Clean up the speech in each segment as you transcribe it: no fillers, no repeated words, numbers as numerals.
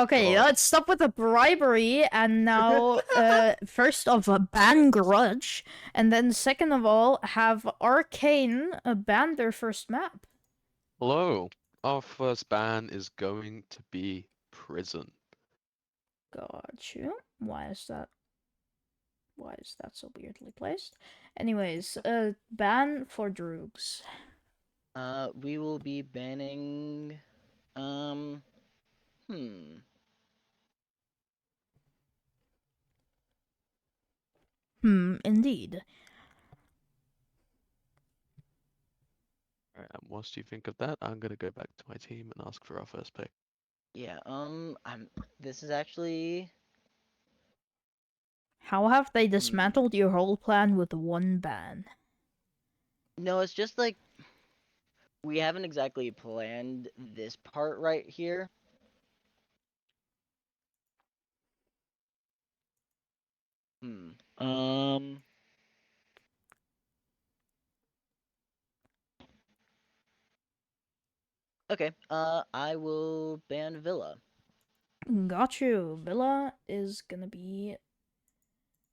Okay, God. let's stop with the bribery and now, first of all, ban Grudge, and then second of all, have Arcane ban their first map. Hello. Our first ban is going to be prison. Got you. Why is that? Why is that so weirdly placed? Anyways, ban for Droogs. We will be banning. Um. Hmm. Indeed. Alright, and whilst you think of that, I'm gonna go back to my team and ask for our first pick. Yeah. This is actually. How have they dismantled your whole plan with one ban? No, it's just like we haven't exactly planned this part right here. Hmm. Okay. I will ban Villa. Got you. Villa is gonna be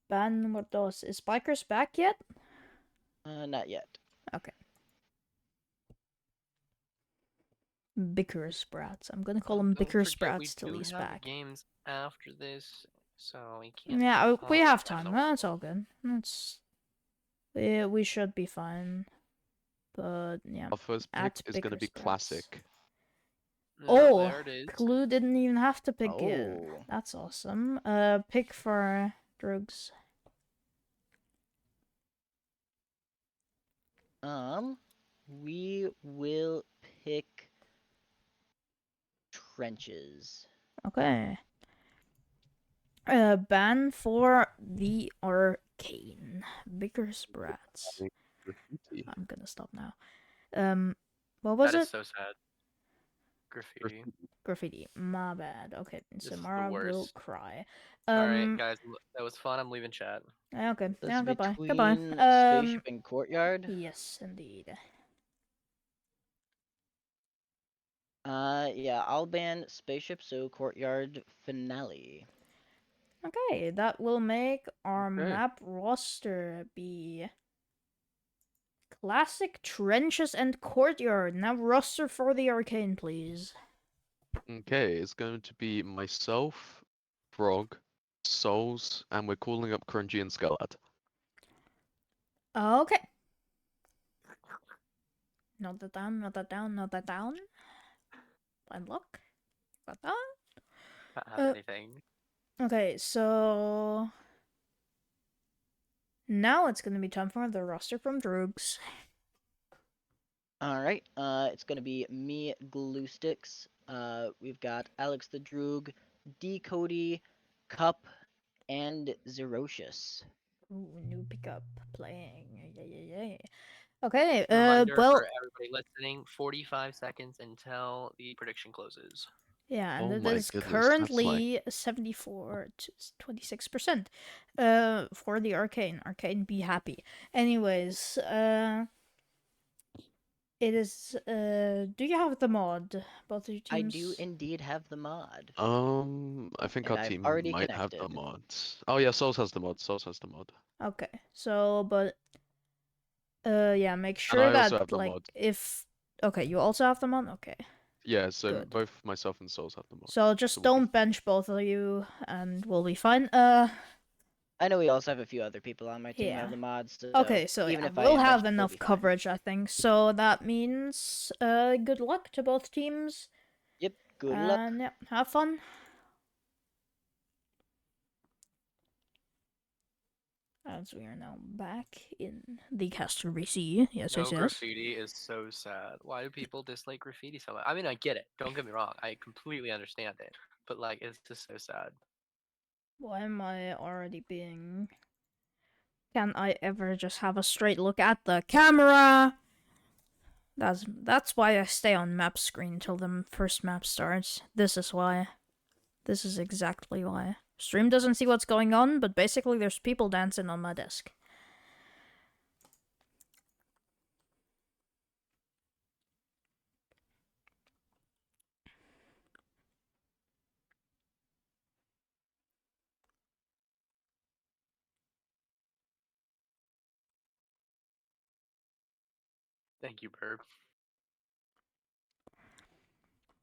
ban number dos. Is Bikers back yet? Not yet. Okay. Bicker Sprats. I'm gonna call him Don't Bicker forget, we Sprats till do he's have back. games after this, so we can't. Yeah, we Oh, have I don't time. know. That's all good. That's yeah, we should be fine. But yeah, Our first pick at is gonna Bicker be Sprats. classic. Oh, there it is. Clue didn't even have to pick it. Oh. That's awesome. Pick for Droogs. We will pick trenches. Okay. Ban for the Arcane. Bicker Sprats. Graffiti. I'm gonna stop now. What was That is it? so sad. Graffiti. Graffiti. My bad. Okay, This is the Samara will worst. cry. Alright, guys, that was fun. I'm leaving chat. Okay. That's Yeah, goodbye. Goodbye. between spaceship and courtyard. Yes, indeed. Yeah, I'll ban spaceship, so courtyard finale. Okay, that will make our Okay. map roster be classic trenches and courtyard. Now roster for the Arcane, please. Okay, it's going to be myself, Frog, Souls, and we're calling up Crunchy and Skelet. Okay. Note that down, note that down, note that down. Blind luck. Got that. Not have anything. Okay, so now it's gonna be time for the roster from Droogs. Alright, it's gonna be me, Glue Sticks. We've got Alex the Droog, D Cody, Cup, and Zerocious. Ooh, new pickup playing. Yeah. Okay, Reminder well, for everybody listening: 45 seconds until the prediction closes. yeah, and Oh it my is goodness, that's like currently 74 to 26%. For the Arcane. Arcane, be happy. Anyways, it is, do you have the mod? Both of your I teams? do indeed have the mod. I think And our I've team already might have the connected. mods. Oh yeah, Souls has the mod. Souls has the mod. Okay, so, but, yeah, make And sure I that, also have the like, mod. if, okay, you also have the mod? Okay. Yeah, so Good. both myself and Souls have the mod. So just So we'll be don't bench both of you, and we'll be fine. I know we also have a few other people on my team who Yeah. have the mods, so Okay, so even yeah, if I we'll am have benched, we'll be enough fine. coverage, I think. So that means, good luck to both teams. Yep, good luck. And yeah, have fun. As we are now back in the caster VC. Yes, No, yes, yes. graffiti is so sad. Why do people dislike graffiti so much? I mean, I get it. Don't get me wrong. I completely understand it. But, like, it's just so sad. Why am I already being... Can I ever just have a straight look at the camera? That's why I stay on map screen till the first map starts. This is why. This is exactly why. Stream doesn't see what's going on, but basically there's people dancing on my desk. Thank you, Burb.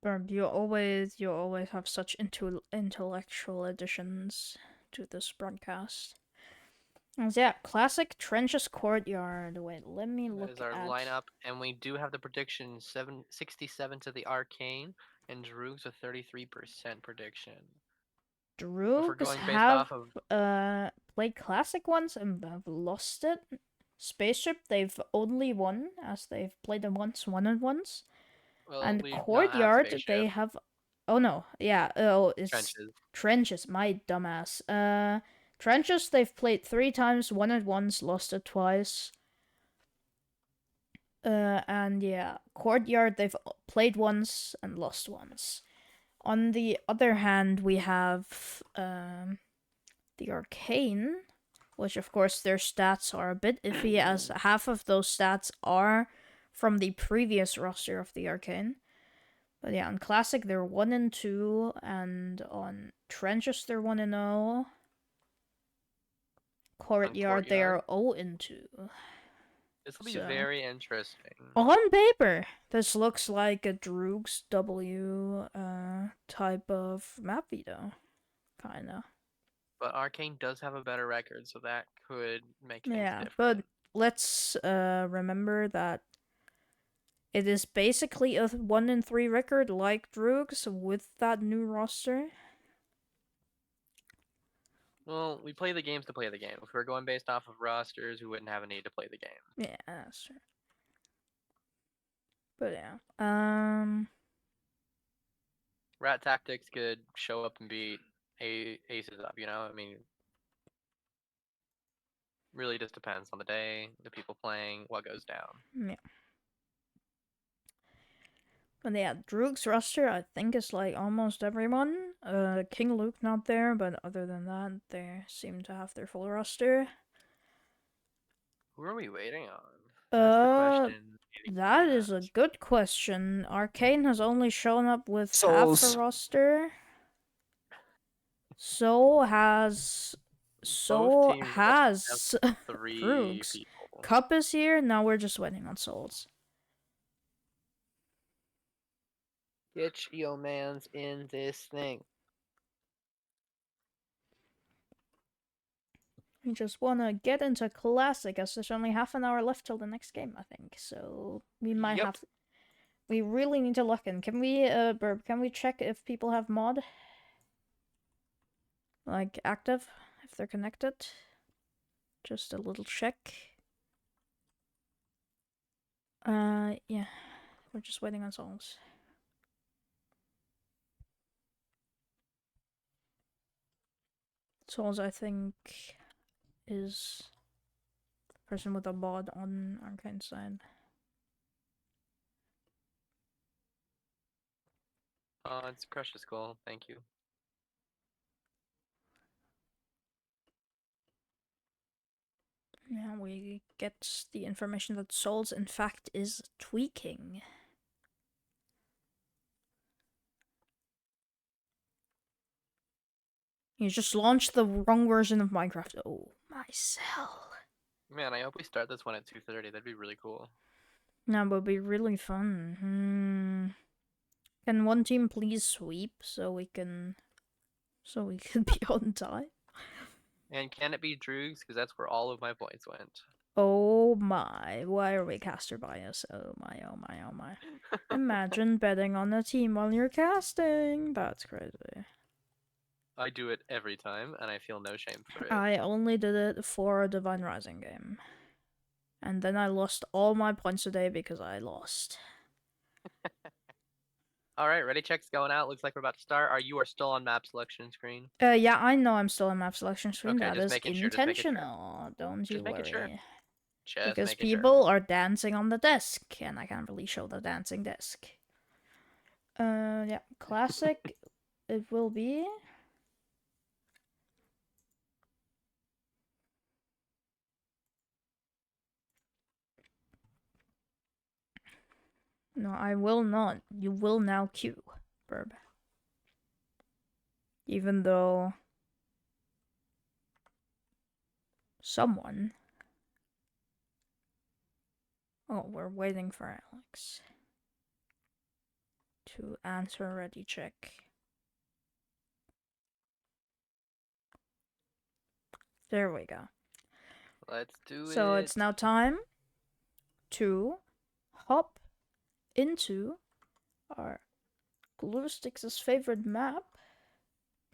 Burb, you always have such intellectual additions to this broadcast. And yeah, classic Trenches Courtyard. Wait, let me That look is our at lineup, and we do have the prediction 67 to the Arcane, and Droogs a 33% prediction. If we're Droogs going based have off of played classic ones and have lost it. Spaceship they've only won as they've played it once, won it once. well, And we not have Courtyard they Spaceship, have. Oh no, yeah. Oh, it's Trenches. Trenches. My dumbass. Trenches they've played 3 times, won it once, lost it twice. And yeah, Courtyard they've played once and lost once. On the other hand, we have the Arcane, which of course their stats are a bit iffy, as half of those stats are from the previous roster of the Arcane. But yeah, on Classic they're 1-2, and on Trenches they're 1-0. Courtyard they are 0-2. This will be So- very interesting. On paper, this looks like a Droogs W type of map veto, kinda. But Arcane does have a better record, so that could make things Yeah, different. but let's remember that it is basically a 1-3 record like Droogs with that new roster. Well, we play the games to play the game. If we were going based off of rosters, we wouldn't have a need to play the game. Yeah, that's true. But yeah, Rat Tactics could show up and beat aces up, you know? I mean, really just depends on the day, the people playing, what goes down. yeah. But yeah, Droogs roster I think is like almost everyone. King Luke not there, but other than that, they seem to have their full roster. Who are we waiting on? That's the question. That is a good question. Arcane has only shown up with half the Souls. roster. So has teams have 3 Droogs. people. Cup is here, now we're just waiting on Souls. Get your mans in this thing. We just wanna get into Classic as there's only half an hour left till the next game, I think. So we might Yep. have. We really need to lock in. Can we, Burb, can we check if people have mod? Like, active? If they're connected? Just a little check. Yeah. We're just waiting on Souls. Souls, I think, is the person with a mod on Arcane side. It's Crush's Skull. Thank you. Yeah, we get the information that Souls, in fact, is tweaking. You just launched the wrong version of Minecraft. Oh, my cell. Man, I hope we start this one at 2:30. That'd be really cool. That would be really fun. Can one team please sweep so we can be on time? And can it be Droogs? Because that's where all of my points went. Oh my, why are we caster bias? Oh my, oh my, oh my. Imagine betting on a team while you're casting. That's crazy. I do it every time, and I feel no shame for it. I only did it for a Divine Rising game. And then I lost all my points today because I lost. All right, ready check's going out. Looks like we're about to start. You are still on map selection screen. Yeah, I know I'm still on map selection screen. Okay, That just is making sure, just making sure. intentional. Don't you Just making worry. sure. Just Because making sure. people are dancing on the desk, and I can't really show the dancing desk. Yeah, classic. It will be. No, I will not. You will now queue, Burb. Even though someone Oh, we're waiting for Alex to answer ready check. There we go. Let's do it. So it's now time to hop into our Glue Sticks' favorite map,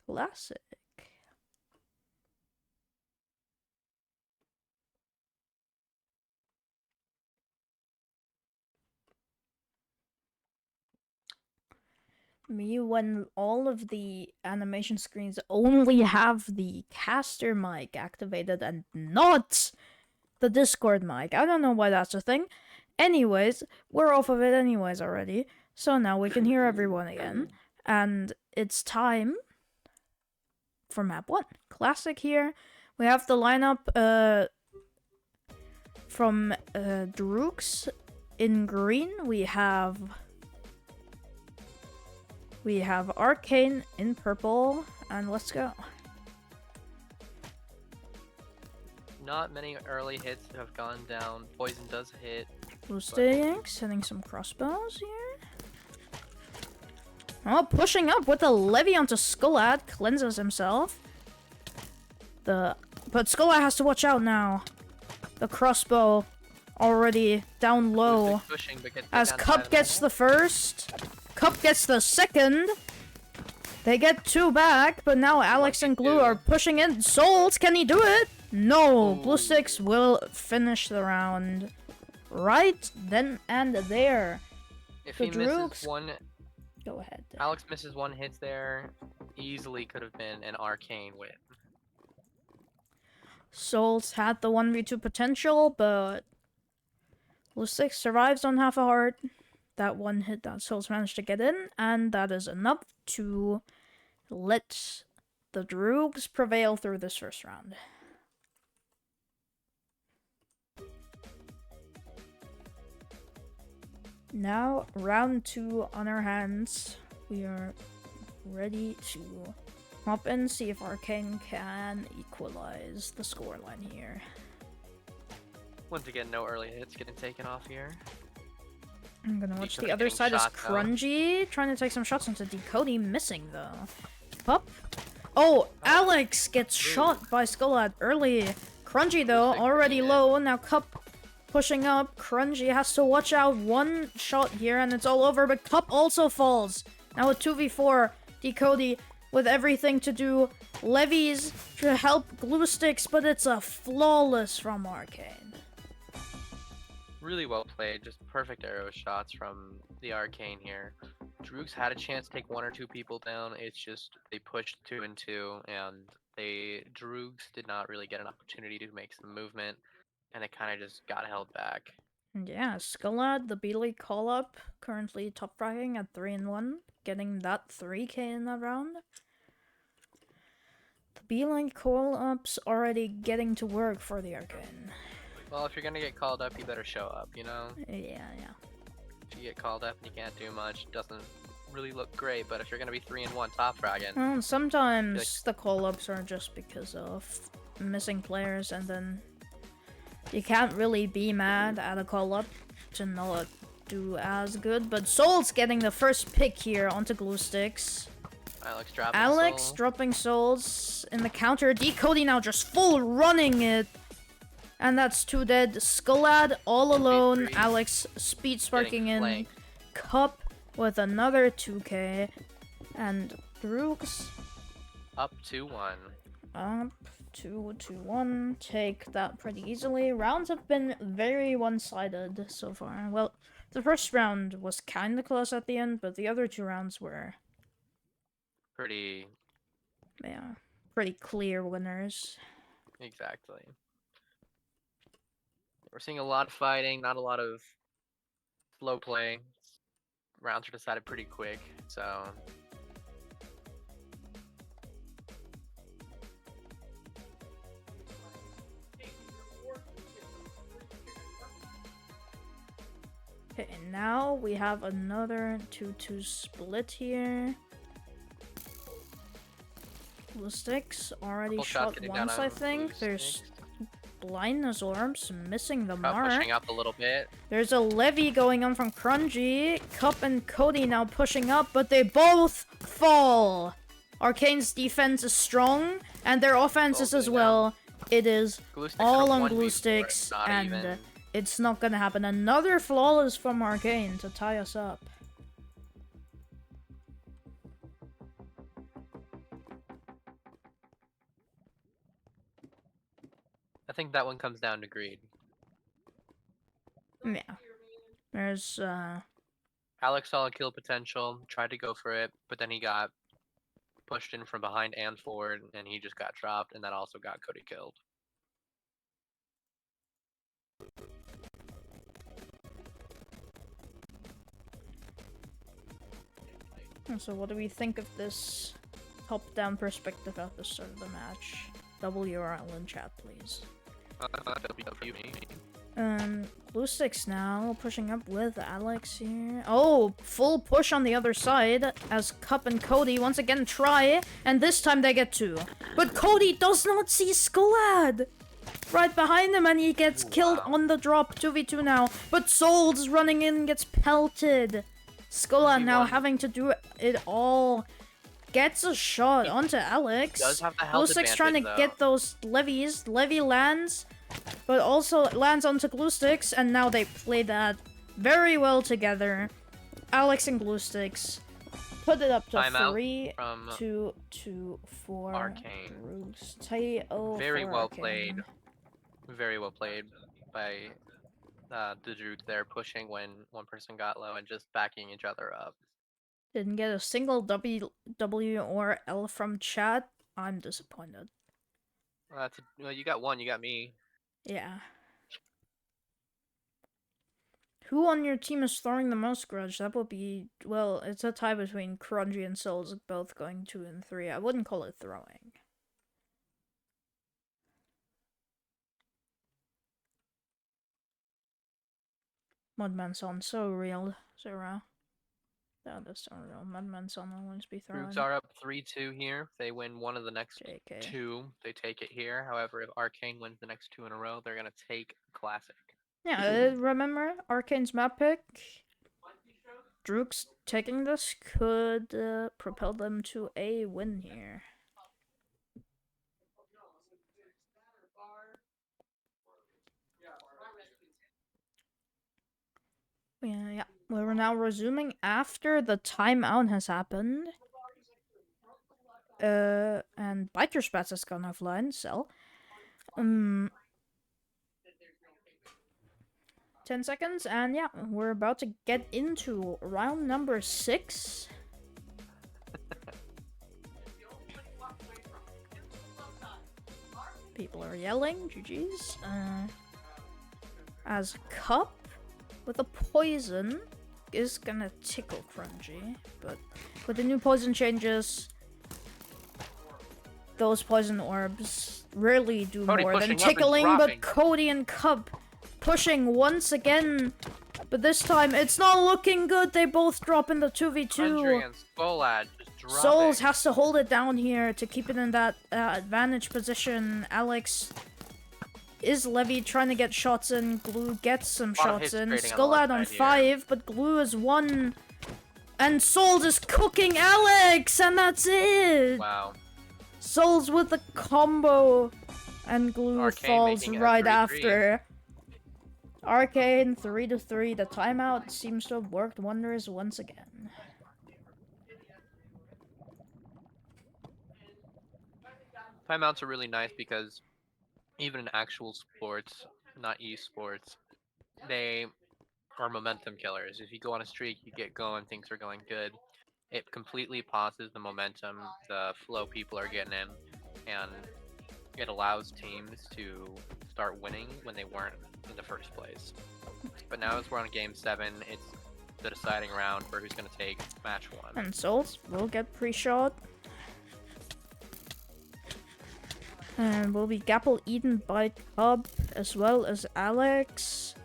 Classic. Me, when all of the animation screens only have the caster mic activated and not the Discord mic. I don't know why that's a thing. Anyways, we're off of it anyways already. So now we can hear everyone again. And it's time for map 1. Classic here. We have the lineup from Droogs in green. We have Arcane in purple, and let's go. Not many early hits have gone down. Poison does hit. Blue Sticks hitting some crossbows here. Oh, pushing up with a levy onto Skullad, cleanses himself. But Skullad has to watch out now. The crossbow already down low. Pushing, but gets As down Cup gets the first, Cup gets the second. They get 2 back, but now Alex and Glue are pushing in. Souls, can he do it? No, Blue Sticks will finish the round right then and there. If The he Droogs- misses one, Go ahead. Alex misses 1 hit there, easily could have been an Arcane win. Souls had the 1v2 potential, but Blue Sticks survives on half a heart. That 1 hit that Souls managed to get in, and that is enough to let the Droogs prevail through this first round. Now, round 2 on our hands. We are ready to hop in, see if Arcane can equalize the scoreline here. Once again, no early hits getting taken off here. I'm gonna watch Decody the other getting side is shot, though. Crungy, trying to take some shots into Decody, missing though. Pup. Oh, Alex gets shot by Skullad early. Crungy though, Looks like already Crungy low. Now Cup pushing up. Crungy has to watch out. 1 shot here and it's all over, but Cup also falls. Now a 2v4, Decody with everything to do. Levies to help Glue Sticks, but it's a flawless from Arcane. Really well played, just perfect arrow shots from the Arcane here. Droogs had a chance to take 1 or 2 people down, it's just they pushed 2 and 2, and Droogs did not really get an opportunity to make some movement, and it kind of just got held back. Yeah, Skullad, the B-League call-up, currently top fragging at 3-1, getting that 3k in that round. The B-League call-ups already getting to work for the Arcane. Well, if you're gonna get called up, you better show up, you know? Yeah. If you get called up and you can't do much, it doesn't really look great, but if you're gonna be 3-1 top fragging, Well, sometimes the call-ups are just because of missing players, and then you can't really be mad at a call-up to not do as good. But Soul's getting the first pick here onto Glue Sticks. Alex dropping Alex soul. dropping Souls in the counter. Decody now just full running it. And that's 2 dead. Skullad all alone. 3. Alex speed sparking in. flanked. Cup with another 2k. And Droogs Up 2-1. up 2-1. Take that pretty easily. Rounds have been very one-sided so far. Well, the first round was kind of close at the end, but the other 2 rounds were, Pretty yeah, pretty clear winners. exactly. We're seeing a lot of fighting, not a lot of slow play. Rounds are decided pretty quick, so Okay, and now we have another 2-2 split here. Blue Sticks already couple shots shot getting down once, on I think. Blue There's Sticks. blindness orbs, missing the Cup mark. pushing up a little bit. There's a levy going on from Crunchy. Cup and Cody now pushing up, but they both fall. Arcane's defense is strong, and their offense is as well. It is Glue sticks all are on 1v4, glue it's sticks, not and even. it's not gonna happen. Another flawless from Arcane to tie us up. I think that one comes down to greed. Yeah. There's, Alex saw a kill potential, tried to go for it, but then he got pushed in from behind and forward, and he just got dropped, and that also got Cody killed. So what do we think of this top-down perspective at the start of the match? WRL in chat, please. Blue Sticks now pushing up with Alex here. Oh, full push on the other side as Cup and Cody once again try, and this time they get 2. But Cody does not see Skolad right behind him, and he gets killed on the drop. 2v2 now, but Souls running in gets pelted. Skolad now having to do it all. Gets a shot onto Alex. Does have the Blue health Sticks advantage, trying to though. get those levies. Levy lands, but also lands onto Glue Sticks, and now they play that very well together. Alex and Glue Sticks put it up to Timeout 3, from 2, 2, 4. Arcane. Droogs. Tie-0 Very for well Arcane. played. Very well played by the Droogs there, pushing when one person got low and just backing each other up. Didn't get a single W or L from chat. I'm disappointed. Well, you got one, you got me. Yeah. Who on your team is throwing the most grudge? That would be, well, it's a tie between Crunchy and Souls, both going 2 and 3. I wouldn't call it throwing. Mudman sounds so real, Zero. That is so real. Mudman sound will always be throwing. Droogs are up 3-2 here. If they win one of the next JK. 2, they take it here. However, if Arcane wins the next 2 in a row, they're gonna take Classic. Yeah, remember Arcane's map pick? Droogs taking this could propel them to a win here. Yeah. We're now resuming after the timeout has happened. And Biter Spats has gone offline, so. 10 seconds, and yeah, we're about to get into round number 6. People are yelling, GG's. As Cup with a poison is gonna tickle Crunchy, but with the new poison changes, those poison orbs rarely do Cody more than pushing up and tickling, dropping. but Cody and Cup pushing once again, but this time it's not looking good. They both drop in the 2v2. Andre and Skolad just dropping. Souls has to hold it down here to keep it in that advantage position. Alex is Levy trying to get shots in. Glue gets some Lot of shots hits in. trading on the Skolad left on side here. 5, but Glue is 1. And Souls is cooking Alex, and that's it! Wow. Souls with the combo, and Glue Arcane falls making it a right 3-3. after. Arcane 3-3. The timeout seems to have worked wonders once again. Timeouts are really nice because even in actual sports, not esports, they are momentum killers. If you go on a streak, you get going, things are going good. It completely pauses the momentum, the flow people are getting in, and it allows teams to start winning when they weren't in the first place. But now as we're on game 7, it's the deciding round for who's going to take match 1. And Souls will get pre-shot. And will be Gapple eaten by Cub as well as Alex.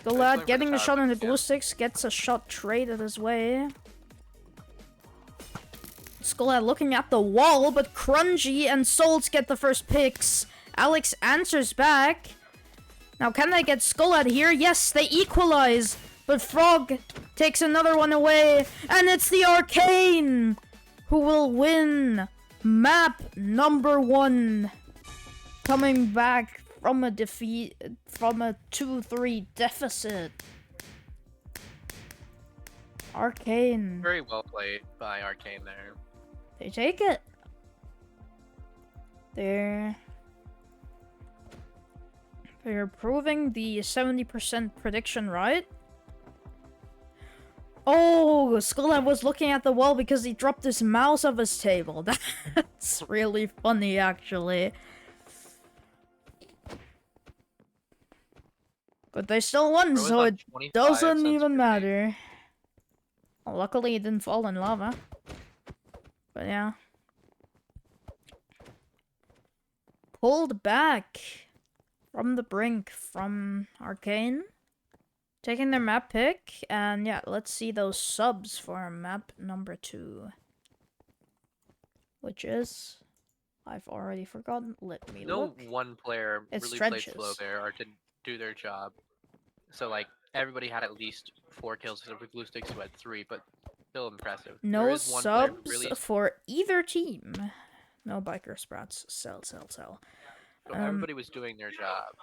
going Skolad for getting the a shot tower on the picks, yeah. glue sticks, gets a shot traded his way. Skolad looking at the wall, but Crunchy and Souls get the first picks. Alex answers back. Now, can they get Skull out of here? Yes, they equalize. But Frog takes another one away. And it's the Arcane who will win map number 1. Coming back from a defeat, from a 2-3 deficit. Arcane. Very well played by Arcane there. They take it. They're proving the 70% prediction right. Oh, Skullhead was looking at the wall because he dropped his mouse off his table. That's really funny, actually. But they still won, Bro was so on it 25 doesn't since even 50. matter. Well, luckily it didn't fall in lava. But yeah. Pulled back from the brink from Arcane. Taking their map pick. And yeah, let's see those subs for map number 2. Which is... I've already forgotten. Let me No look. one player It's really played slow trenches. there or didn't do their job. So like everybody had at least 4 kills except for Glue Sticks who had 3, but still impressive. No There is one player who subs really for either team. No biker sprats. Sell. so everybody was doing their job.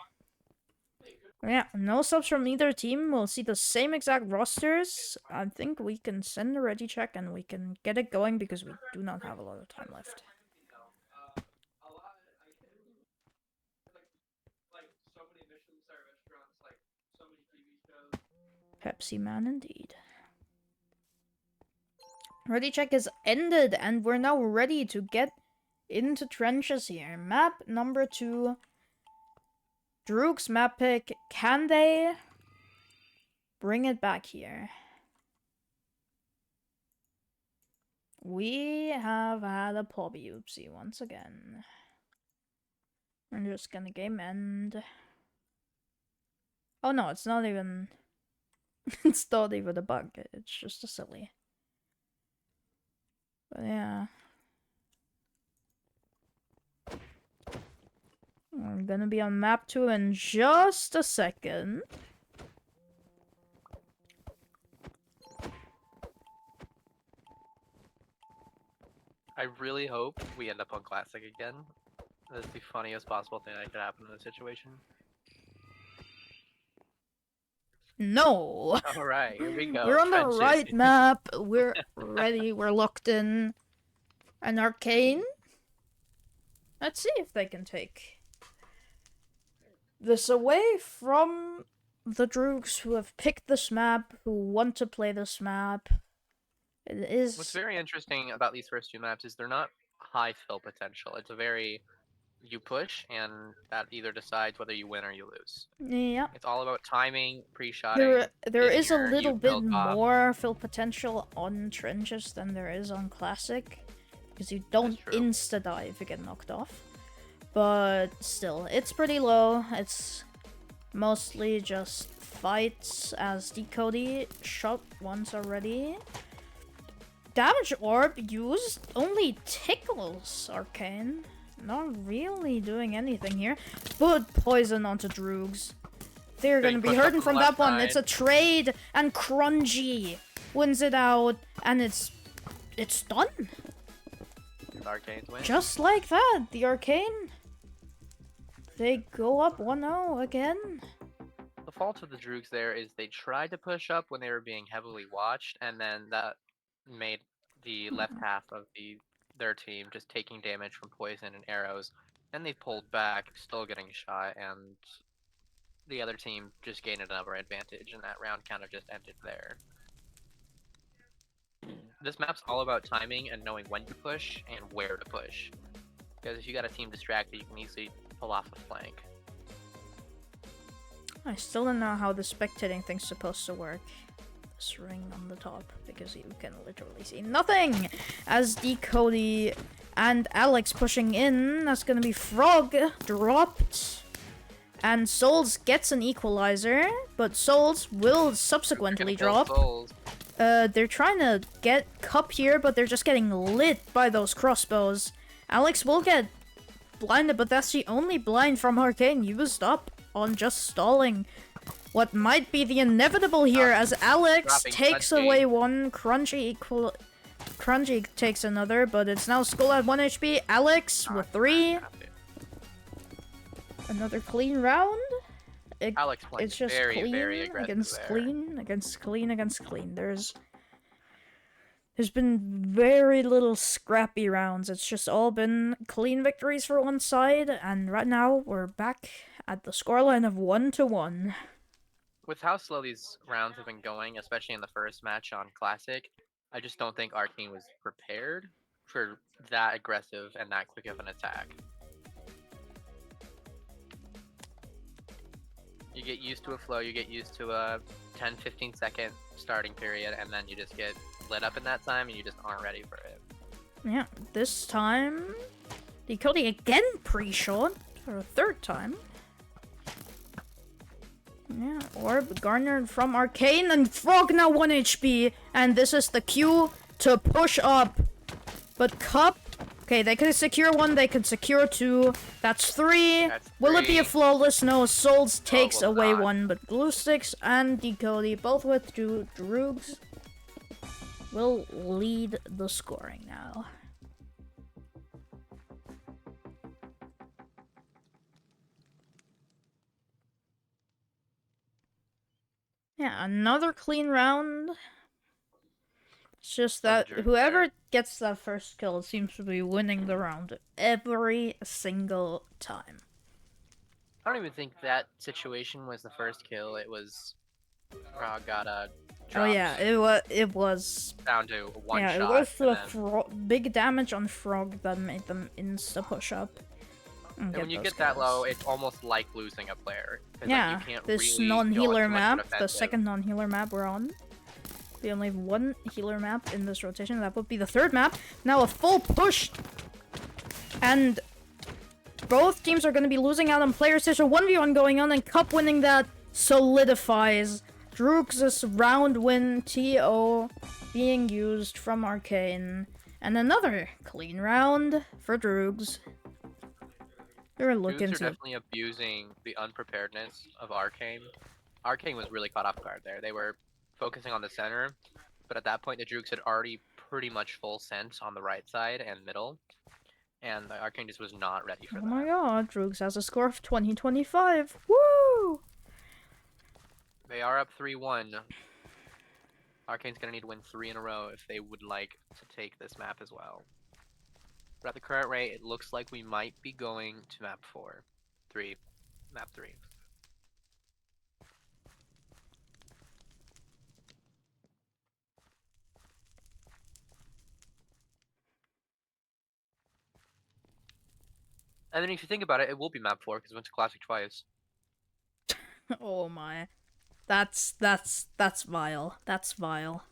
Yeah, no subs from either team. We'll see the same exact rosters. I think we can send a ready check and we can get it going because we do not have a lot of time left. Pepsi Man indeed. Ready check is ended and we're now ready to get into trenches here. Map number 2. Droogs map pick. Can they bring it back here? We have had a pobby oopsie once again. I'm just gonna game end. Oh no, it's not even... it's not even a bug. It's just a silly. But yeah. We're gonna be on map 2 in just a second. I really hope we end up on Classic again. That's the funniest possible thing that could happen in this situation. No! Alright, here we go. We're on the Trenches. right map. We're ready. We're locked in. An Arcane. Let's see if they can take this away from the Droogs who have picked this map, who want to play this map. It is... What's very interesting about these first 2 maps is they're not high fill potential. It's a very... You push, and that either decides whether you win or you lose. Yeah. It's all about timing, pre-shotting. There is a getting your little you bit build up. more fill potential on trenches than there is on classic, because you don't true. insta-die if you get knocked off. But still, it's pretty low. It's mostly just fights, as Decody shot once already. Damage orb used only tickles Arcane. Not really doing anything here. But poison onto Droogs. They're Being gonna be pushed up hurting from from the that left one. side. It's a trade, and Crunchy wins it out, and it's done. Arcane's win. Just like that, the Arcane. They go up 1-0 again. The fault of the Droogs there is they tried to push up when they were being heavily watched, and then that made the left half of their team just taking damage from poison and arrows. Then they pulled back, still getting shot, and the other team just gained another advantage, and that round kind of just ended there. This map's all about timing and knowing when to push and where to push. Because if you got a team distracted, you can easily pull off a flank. I still don't know how the spectating thing's supposed to work. This ring on the top, because you can literally see nothing! As Decody and Alex pushing in, that's gonna be Frog dropped. And Souls gets an equalizer, but Souls will subsequently drop. They're trying to get Cup here, but they're just getting lit by those crossbows. Alex will get blinded, but that's the only blind from Arcane used up on just stalling what might be the inevitable here as Alex Dropping takes Crunchy. away one, Crunchy takes another, but it's now Skull at 1 HP, Alex with 3, another clean round. Alex playing It's just very, clean very aggressive against there. clean, against clean, against clean. There's been very little scrappy rounds. It's just all been clean victories for one side, and right now we're back at the scoreline of 1-1. With how slow these rounds have been going, especially in the first match on Classic, I just don't think Arcane was prepared for that aggressive and that quick of an attack. You get used to a flow, you get used to a 10-15 second starting period, and then you just get lit up in that time and you just aren't ready for it. Yeah, this time the Cody again pre-shot for a third time. Yeah, Orb garnered from Arcane, and Frog now 1 HP, and this is the cue to push up. But Cup, okay, they can secure 1, they can secure 2, that's 3. That's Will it be a 3. flawless? No, Souls takes will away not. 1, but Glue Sticks and Decody, both with Droogs, will lead the scoring now. Yeah, another clean round. It's just From the that Droogs whoever there. gets that first kill seems to be winning the round every single time. I don't even think that situation was the first kill. It was Frog got a Oh yeah, it was down to one yeah, shot. it was the and then- big damage on Frog that made them insta push up. and when you those get that kills. low, it's almost like losing a player. 'cause, Yeah, like, you can't this really go non-healer into much map, of an the offensive. second non-healer map we're on. We only have 1 healer map in this rotation. That would be the third map. Now a full push, and both teams are going to be losing out on players. There's a 1v1 going on, and Cup winning that solidifies Droogs' round win TO being used from Arcane, and another clean round for Droogs. They're looking Droogs are to definitely abusing the unpreparedness of Arcane. Arcane was really caught off guard there. They were focusing on the center, but at that point the Droogs had already pretty much full scent on the right side and middle, and the Arcane just was not ready for Oh that. my god, Droogs has a score of 20-25. Woo! They are up 3-1. Arcane's gonna need to win 3 in a row if they would like to take this map as well. But at the current rate, it looks like we might be going to map 4. 3. Map 3. And then if you think about it, it will be map 4 because it went to Classic twice. Oh my. That's vile. That's vile.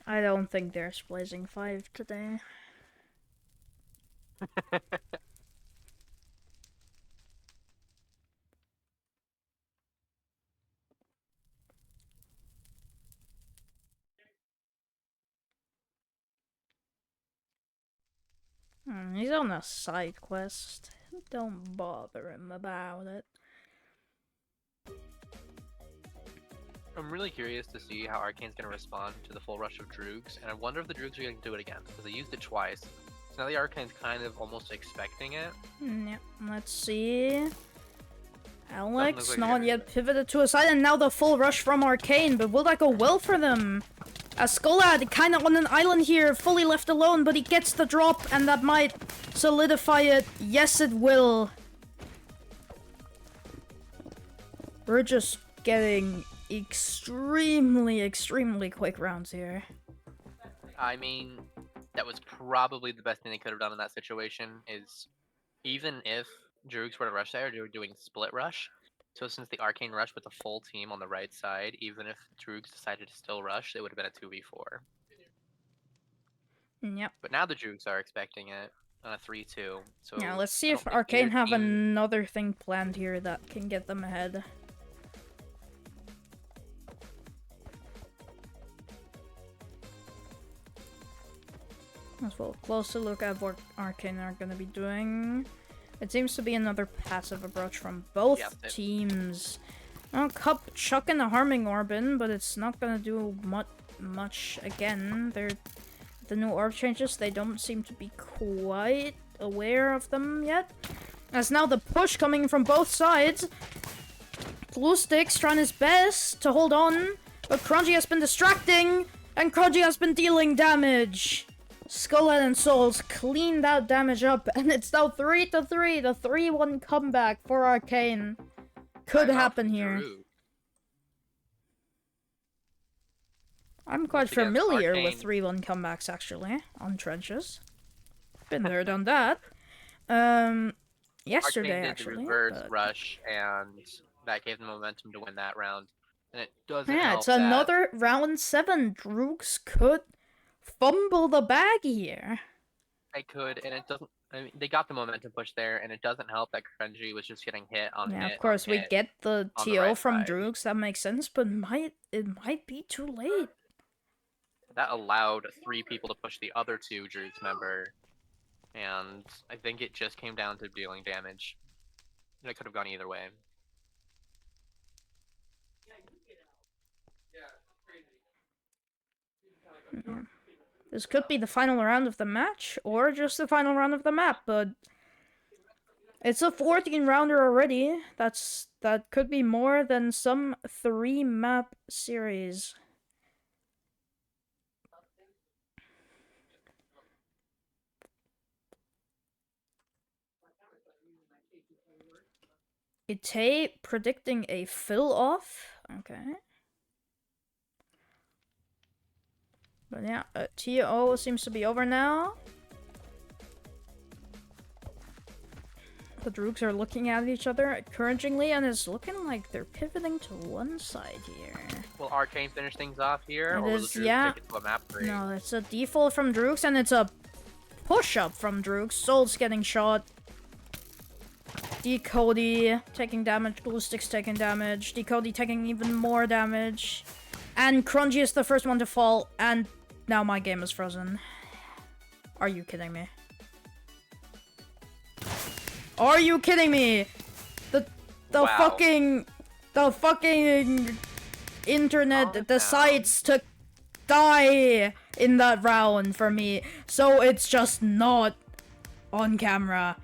I don't think there's Blazing 5 today. He's on a side quest. Don't bother him about it. I'm really curious to see how Arcane's going to respond to the full rush of Droogs, and I wonder if the Droogs are going to do it again, because they used it twice. So now the Arcane's kind of almost expecting it. Yeah, let's see. Alex like not they're yet pivoted to a side, and now the full rush from Arcane, but will that go well for them? As Skolad kind of on an island here, fully left alone, but he gets the drop, and that might solidify it. Yes, it will. We're just getting extremely quick rounds here. I mean, that was probably the best thing they could have done in that situation, is even if Droogs were to rush there, they were doing split rush. So since the Arcane rushed with the full team on the right side, even if Droogs decided to still rush, it would have been a 2v4. Yep. But now the Droogs are expecting it on a 3-2. So Yeah, let's see I if don't think Arcane either have team- another thing planned here that can get them ahead. Let's have a closer look at what Arcane are gonna be doing. It seems to be another passive approach from both Yes, it- teams. Oh, Cup chucking a harming orb in, but it's not gonna do much again. The new orb changes, they don't seem to be quite aware of them yet. As now the push coming from both sides. Bluesticks trying his best to hold on, but Crunchy has been distracting, and Crunchy has been dealing damage. Skullhead and Souls clean that damage up, and it's now 3-3. The 3-1 comeback for Arcane could Timeout happen from here. Droogs. I'm quite Once again, familiar with Arcane. 3-1 comebacks, actually, on trenches. Been there, done that. Yesterday, Arcane did actually. the reverse but- rush, and that gave them momentum to win that round. And it doesn't Yeah, help it's that another round 7. Droogs could fumble the bag here. they could, and it doesn't. I mean, they got the momentum push there, and it doesn't help that Crunchy was just getting hit on Yeah, hit of course, on we hit. get the on the TO right from side. Droogs, that makes sense, but it might be too late. That allowed 3 people to push the other 2 Droogs member, and I think it just came down to dealing damage. And it could have gone either way. Yeah. This could be the final round of the match, or just the final round of the map, but it's a 14-rounder already. That could be more than some 3-map series. Ite predicting a fill off. Okay. But yeah, TO seems to be over now. The Droogs are looking at each other encouragingly, and it's looking like they're pivoting to one side here. Will Arcane finish things off here, It or will is, the Droogs yeah. take it to a map 3? No, it's a default from Droogs, and it's a push-up from Droogs. Soul's getting shot. Decody taking damage, Bluesticks taking damage, Decody taking even more damage. And Crunchy is the first one to fall, and now my game is frozen. Are you kidding me? Are you kidding me? The Wow. fucking internet Calm decides to die in that round for me, so it's just not on camera.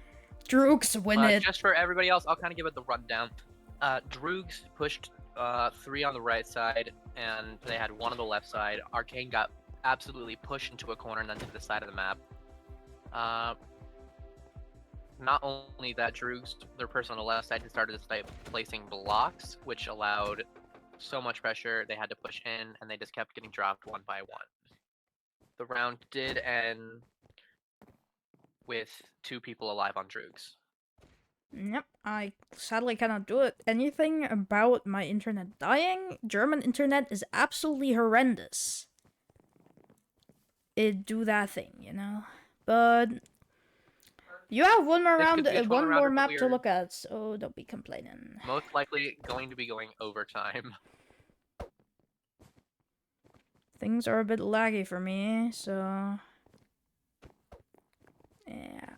Droogs win it. Just for everybody else, I'll kind of give it the rundown. Droogs pushed 3 on the right side, and they had 1 on the left side. Arcane got absolutely pushed into a corner and then to the side of the map. Not only that, Droogs, their person on the left side, started to start placing blocks, which allowed so much pressure. They had to push in, and they just kept getting dropped 1 by 1. The round did end with 2 people alive on Droogs. Yep, I sadly cannot do it. Anything about my internet dying? German internet is absolutely horrendous. It do that thing, you know? But you have one more This could round, be a one 12 more rounder, map but to we're look at, so don't be complaining. most likely going to be going overtime. Things are a bit laggy for me, so yeah.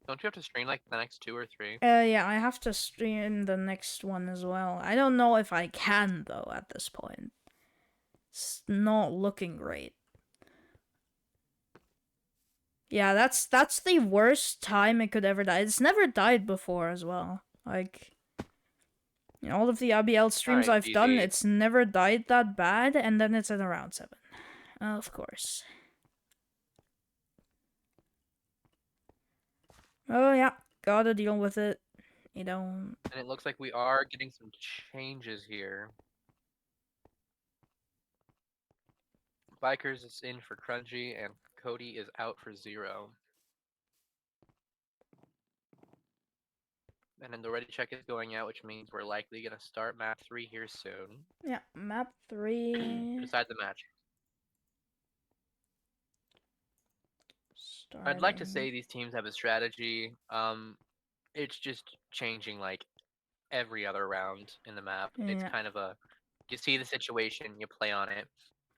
Don't you have to stream like the next 2 or 3? Yeah, I have to stream the next one as well. I don't know if I can, though, at this point. It's not looking great. Yeah, that's the worst time it could ever die. It's never died before as well. Like, in all of the IBL streams Alright, I've done, GG. it's never died that bad, and then it's at around 7. Of course. Oh yeah, gotta deal with it. You don't. And it looks like we are getting some changes here. Bikers is in for Crunchy, and Cody is out for 0. And then the ready check is going out, which means we're likely going to start map 3 here soon. Yeah, map 3. Decide the match. I'd like to say Starting. these teams have a strategy. It's just changing like every other round in the map. It's Yeah. kind of a, you see the situation, you play on it.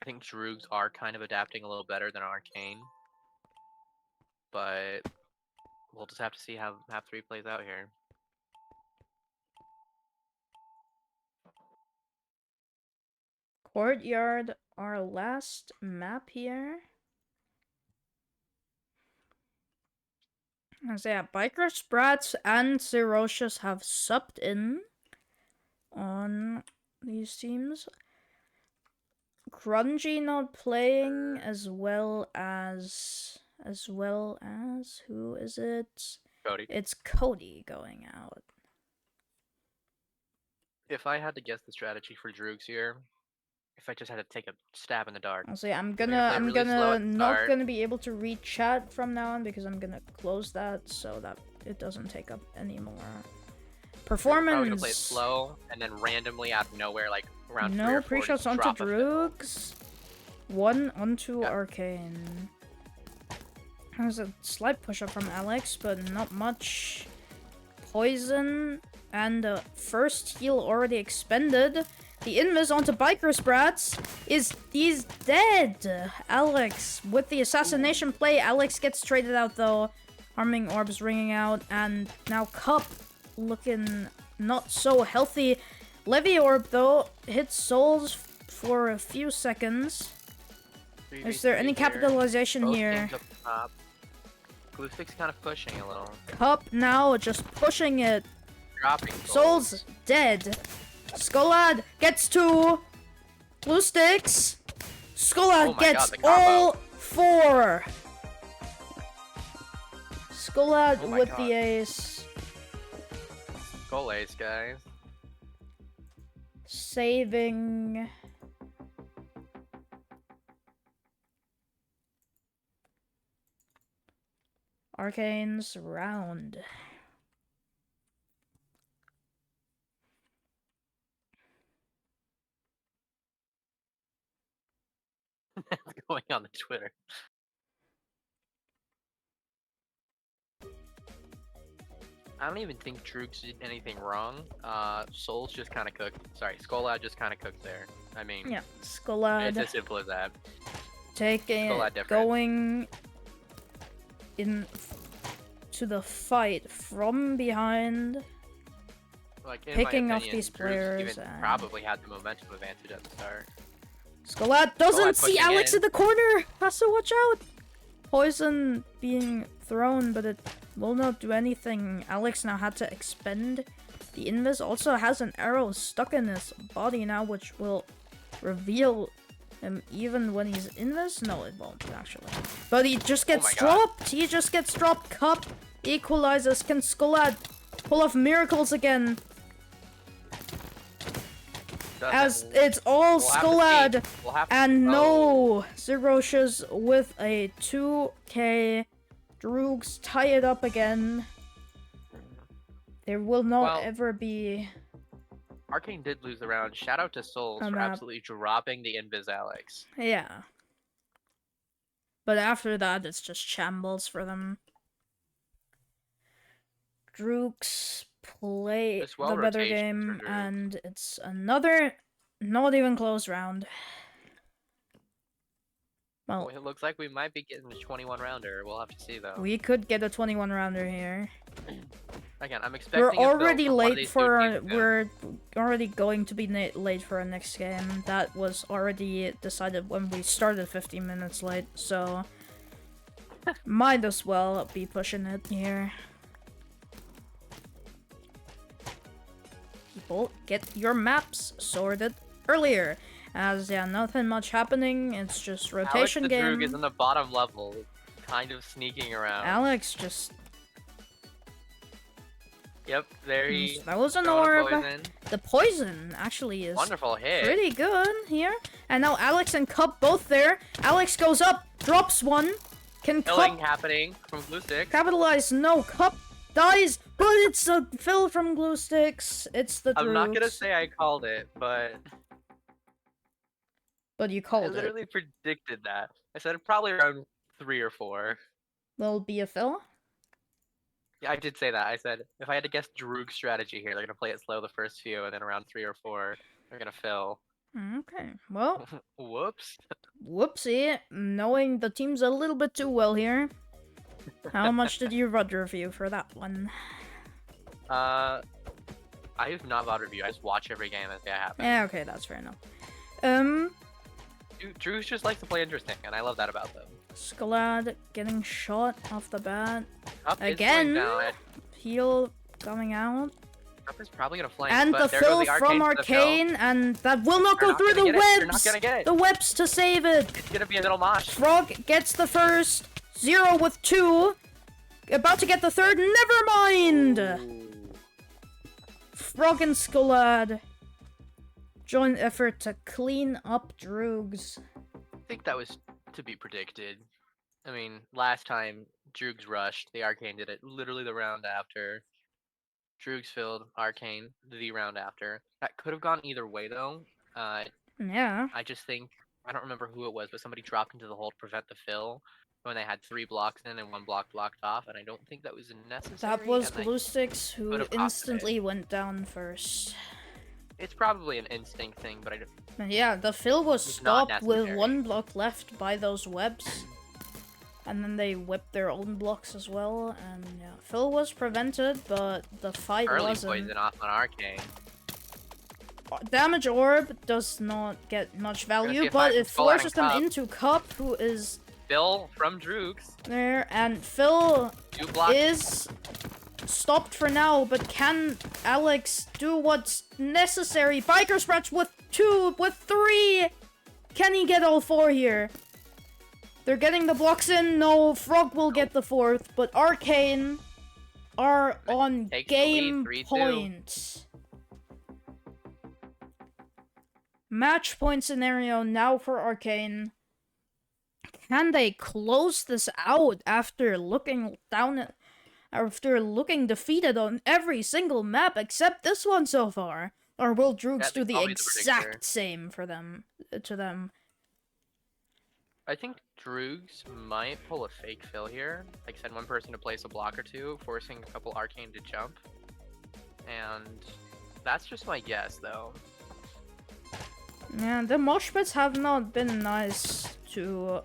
I think Droogs are kind of adapting a little better than Arcane. but we'll just have to see how map 3 plays out here. Courtyard, our last map here. So yeah, Biker Sprats and Zerocious have subbed in on these teams. Grungy not playing, as well as who is it? Cody. It's Cody going out. If I had to guess the strategy for Droogs here, if I just had to take a stab in the dark, I'll say I'm They're gonna gonna play really slow at the not start. gonna be able to read chat from now on because I'm gonna close that so that it doesn't take up any more they're probably gonna performance. play it slow and then randomly out of nowhere, like around 3 No or 4, pre-shots just onto drop a fill. Droogs. One onto Yeah. Arcane. There's a slight push-up from Alex, but not much. Poison and the first heal already expended. The invis onto Biker Sprats he's dead. Alex with the assassination play. Alex gets traded out though. Harming orbs ringing out, and now Cup looking not so healthy. Levy orb though hits souls for a few seconds. Is there any 3v3 here. capitalization Both here? teams up top. Glue-stick's kind of pushing a little. Cup now just pushing it. Dropping Souls dead. Skolad gets 2. Blue sticks. Skolad Oh my gets God, the combo. all 4. Skolad Oh my with God. the ace. Goal ace, guys. Saving. Arcane's round. What's going on the Twitter? I don't even think Droogs did anything wrong. Souls just kind of cooked. Sorry, Skolad just kind of cooked there. I mean, Yeah, it's Skolad as simple as that. taking Skolad different. going in to the fight from behind. Like, in Picking my off opinion, these Droogs players even and- probably had the momentum advantage at the start. Skolad doesn't see pushing Alex in. in the corner. Has to watch out. Poison being thrown, but it will not do anything. Alex now had to expend. The invis also has an arrow stuck in his body now, which will reveal him even when he's invis. No, it won't actually. But he just gets my God. dropped. He just gets dropped. Cup equalizes. Can Skolad pull off miracles again? As Doesn't- it's all we'll have to see. Skolad. We'll have to- And oh, no, Zerocious with a 2k. Droogs tie it up again. There will not Well- ever be. Arcane did lose the round. Shout out to Souls A for map. absolutely dropping the Invis Alex. Yeah. But after that, it's just shambles for them. Droogs play Just well the better rotations game, for Droogs. and it's another not even close round. Well, Well, it looks like we might be getting a 21 rounder. We'll have to see though. we could get a 21 rounder here. Again, I'm expecting. We're a fill already from one of late these two for teams again. we're already going to be late for our next game. That was already decided when we started 15 minutes late, so might as well be pushing it here. People, get your maps sorted earlier. As yeah, nothing much happening. It's just rotation Alex the Droog is game. in the bottom level, kind of sneaking around. Alex just Yep, there he. that was an throwing a orb. poison. The poison actually is Wonderful hit. pretty good here. And now Alex and Cup both there. Alex goes up, drops one. Can Killing Cup happening from Blue Stick. capitalize? No, Cup dies, but it's a fill from Glue Sticks. It's the I'm not gonna Droogs. say I called it, but But you I called it. literally predicted that. I said probably around 3 or 4. There'll be a fill? Yeah, I did say that. I said if I had to guess Droog's strategy here, they're gonna play it slow the first few, and then around 3 or 4, they're gonna fill. Okay, well, Whoops. whoopsie. Knowing the team's a little bit too well here. How much did you VOD review for that one? I have not VOD review. I just watch every game as they happen. Yeah, okay, that's fair enough. Droogs just likes to play interesting, and I love that about them. Skalad getting shot off the bat. Up is Again? going down. Heal coming out. Up is probably gonna flank. And but the there goes fill the from for the fill. Arcane, and that will not They're go not through gonna the get it. They're not webs! gonna get it. The webs to save it! It's gonna be a middle mosh. Frog gets the first, 0 with 2. About to get the third, never mind! Ooh. Frog and Skalad. Joint effort to clean up Droogs. I think that was to be predicted. I mean, last time Droogs rushed, the Arcane did it literally the round after. Droogs filled Arcane the round after. That could have gone either way though. Yeah. I just think I don't remember who it was, but somebody dropped into the hole to prevent the fill when they had 3 blocks in and 1 block blocked off, and I don't think that was necessary. That was and I- Glustix who could have opted it. instantly went down first. It's probably an instinct thing, but I don't. And yeah, the fill was It's not stopped with necessary. 1 block left by those webs. And then they whipped their own blocks as well, and yeah, fill was prevented, but the fight Early wasn't. poison off on Arcane. Damage orb does not get much gonna see value, a but fight it from Skull forces them and Cup. into Cup, who is Fill from Droogs. there, and Phil 2 blocks. is stopped for now, but can Alex do what's necessary? Biker Scratch with 2, with 3! Can he get all 4 here? They're getting the blocks in. No, Frog will get the 4th, but Arcane are on Takes the lead, game 3-2. point. Match point scenario now for Arcane. Can they close this out after looking down at, after looking defeated on every single map except this one so far? Or will Droogs That's do the probably the predictor. exact same for them, to them? I think Droogs might pull a fake fill here. Like, send one person to place a block or 2, forcing a couple Arcane to jump. And that's just my guess, though. Yeah, the mosh pits have not been nice to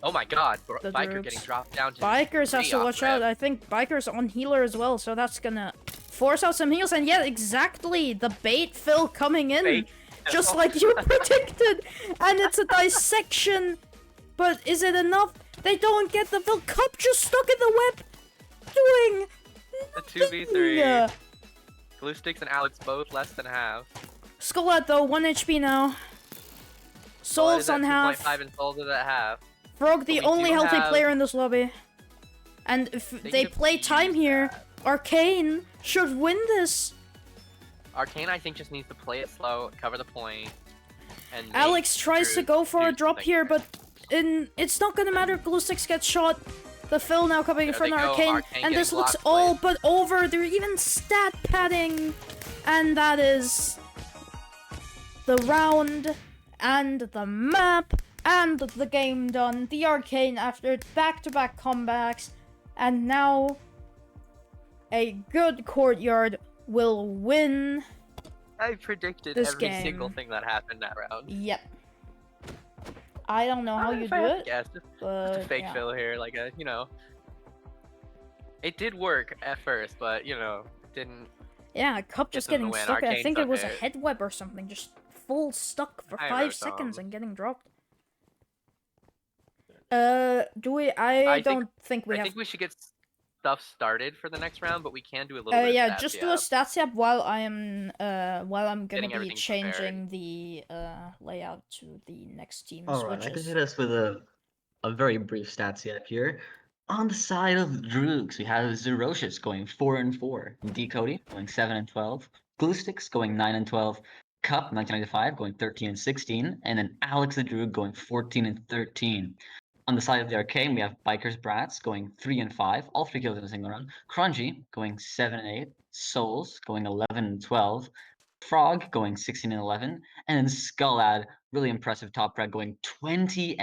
Oh my god, The Biker Droogs. getting dropped down to Bikers. Has 3 to off watch rip. out. I think Bikers on healer as well, so that's gonna force out some heals. And yeah, exactly, the bait fill coming in, Fake just fill. like you predicted. And it's a dissection, but is it enough? They don't get the fill. Cup just stuck in the web, doing The 2v3. yeah. Glustix and Alex both less than half. Skullet though, 1 HP now. Souls on half. 2.5 and Souls is at half. Frog, the But we only do healthy have- player in this lobby. And if they could play time use here, that. Arcane should win this. Arcane, I think, just needs to play it slow, cover the point, and make Alex tries to Droogs go for do a drop something here, there. but it's not gonna matter. Glustix gets shot. The fill now coming There from they go, Arcane, Arcane and this getting looks blocked all place. but over. They're even stat padding, and that is the round and the map and the game done. The Arcane after back-to-back comebacks, and now a good courtyard will win. I predicted this every single game. thing that happened that round. Yep. I don't know how you If do I had to it, guess, just but a fake yeah. fill here, like a, it did work at first, but didn't. Yeah, Cup Gets just them the getting win. stuck. I Arcane's think it up was a there. head web or something, just full stuck for I 5 wrote seconds some. and getting dropped. Do we? I don't think we I have. think we should get stuff started for the next round, but we can do a little bit. Of Yeah, stats, just do a stats app while I'm gonna Getting be everything changing the layout to the next team Alright, I can switches. hit us with a very brief stats yet here. On the side of Droogs, we have Zerocious going 4-4, Decody going 7-12, Glustix going 9-12, Cup 1995 going 13-16, and then Alex the Droog going 14-13. On the side of the Arcane, we have Bikers Brats going 3-5, all 3 kills in a single round. Crunchy going 7-8, Souls going 11-12, Frog going 16-11, and then Skullad, really impressive top frag, going 20-11.